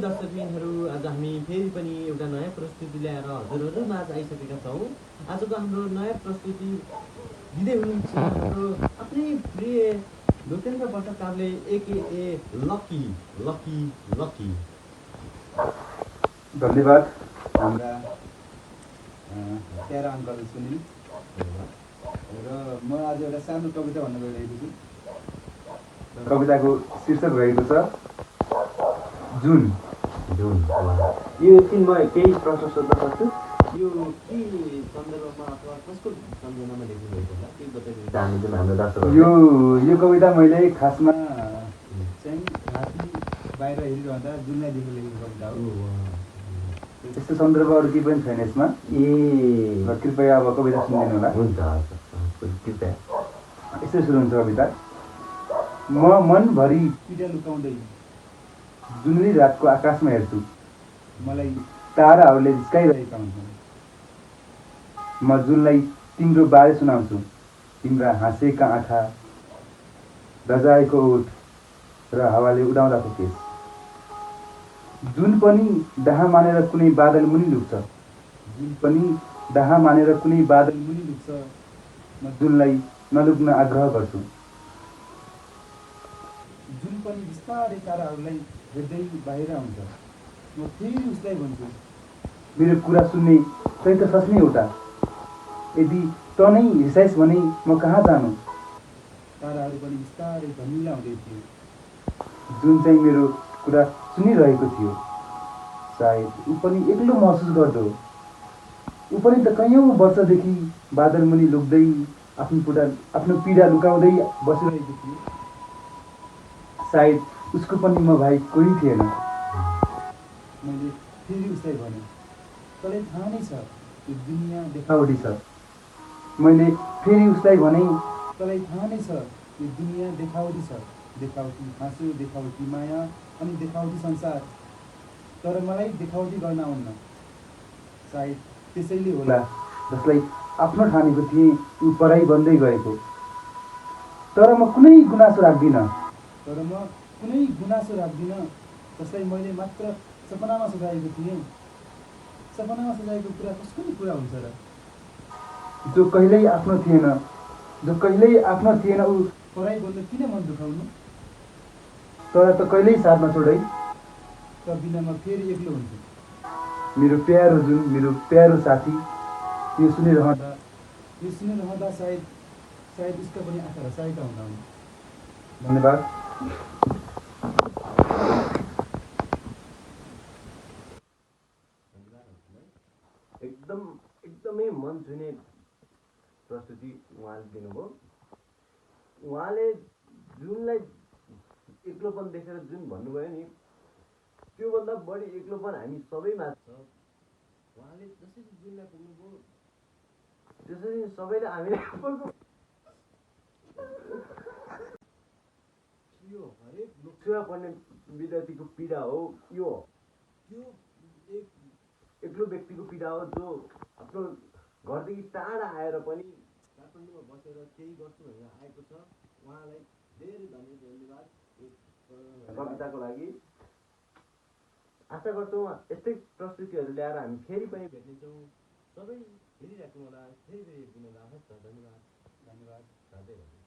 दर्शकबिनहरू, आज हामी फेरि पनि एउटा नयाँ प्रस्तुति ल्याएर हजुरहरू माझ आइसकेका छौँ। आजको हाम्रो नयाँ प्रस्तुति दिँदै हुनुहुन्छ हाम्रो आफ्नै प्रिय लोकेन्द्र भट्टकारले एकेए लकी लकी लकी। धन्यवाद हाम्रा प्यारा अङ्कल सुनिल। र म आज एउटा सानो कविता भन्न गइरहेको छु। कविताको शीर्षक रहेको छ जुन। जुन यो एकछिन म केही प्रश्न सोध्न सक्छु? यो के सन्दर्भमा अथवा कसको सम्झनामा लेख्नुभएको होला केही बताइदिनु चाहनुहुन्छ हाम्रो दर्शकहरू? यो कविता मैले खासमा चाहिँ राति बाहिर हेरिरहँदा जुनलाई देखेर लेखेको कविता हो। त्यस्तो सन्दर्भ अरू केही पनि छैन यसमा। कृपया अब कविता सुनिदिनु होला। हुन्छ कृपया। यस्तो सुरु हुन्छ कविता। म मनभरि पीडा लुकाउँदै जुनली रातको आकाशमा हेर्छु, मलाई ताराहरूले झिस्काइरहेका हुन्छन्। म जुनलाई तिम्रो बारे सुनाउँछु, तिम्रा हाँसेका आँखा, रजाएको ओठ र हावाले उडाउँदाको केस। जुन पनि डाहा मानेर कुनै बादल मुनि लुक्छ, जुन पनि डाहा मानेर कुनै बादल मुनि लुक्छ, म जुनलाई नलुक्न आग्रह गर्छु। जुन पनि बिस्तारै ताराहरूलाई हेर्दै बाहिर आउँछ, म फेरि उसलाई भन्छु, मेरो कुरा सुन्ने तै त सच्ने एउटा, यदि त नै रिसाइस् भने म कहाँ जानु। ताराहरू पनि बिस्तारै धमिला हुँदै थियो। जुन चाहिँ मेरो कुरा सुनिरहेको थियो, सायद ऊ पनि एक्लो महसुस गर्दो। ऊ पनि त कैयौँ वर्षदेखि बादल मुनि लुक्दै आफ्नो पीडा लुकाउँदै बसिरहेको थियो। सायद उसको पनि म भाइ कोही थिएन। मैले फेरि उसलाई भने, तँलाई थाहा नै छ यो दुनियाँ देखावटी छ। मैले फेरि उसलाई भने, तँलाई थाहा नै छ यो दुनियाँ देखावटी छ। देखावटी हाँसो, देखावटी माया अनि देखावटी संसार। तर मलाई देखावटी गर्न आउन्न। सायद त्यसैले होला जसलाई आफ्नो ठानेको थिएँ ऊ पराई बन्दै गएको। तर म कुनै गुनासो राख्दिनँ। जसलाई मैले मात्र सपनामा सजाएको थिएँ। सपनामा सजाएको कुरा कसको नि कुरा हुन्छ र? जो कहिल्यै आफ्नो थिएन ऊ पराई बन्द किन मन दुखाउनु? तर त कहिल्यै साथ नछोडै। त बिना म फेरि एक्लो हुन्छु। मेरो प्यारो जुन, मेरो प्यारो साथी, यो सुनिरहँदा सायद उसका पनि आँखा रसाएका हुँदा हुन्। धन्यवाद। एकदमै मन छुने प्रस्तुति उहाँले दिनुभयो। उहाँले जुनलाई एक्लोपन देखेर जुन भन्नुभयो नि, त्योभन्दा बढी एक्लोपन हामी सबैमा छ। उहाँले जसरी जुनलाई पुग्नुभयो त्यसरी सबैले हामीले यो हरेक लोकसेवा पढ्ने विद्यार्थीको पीडा हो। त्यो एक एक्लो व्यक्तिको पीडा हो जो आफ्नो घरदेखि टाढा आएर पनि काठमाडौँमा बसेर केही गर्छु भनेर आएको छ। उहाँलाई धेरै धन्यवाद कविताको लागि। आशा गर्छौँ यस्तै प्रस्तुतिहरू ल्याएर हामी फेरि पनि भेट्नेछौँ। सबै हेरिराख्नु होला, फेरि हेरिदिनु होला। हस् त, धन्यवाद।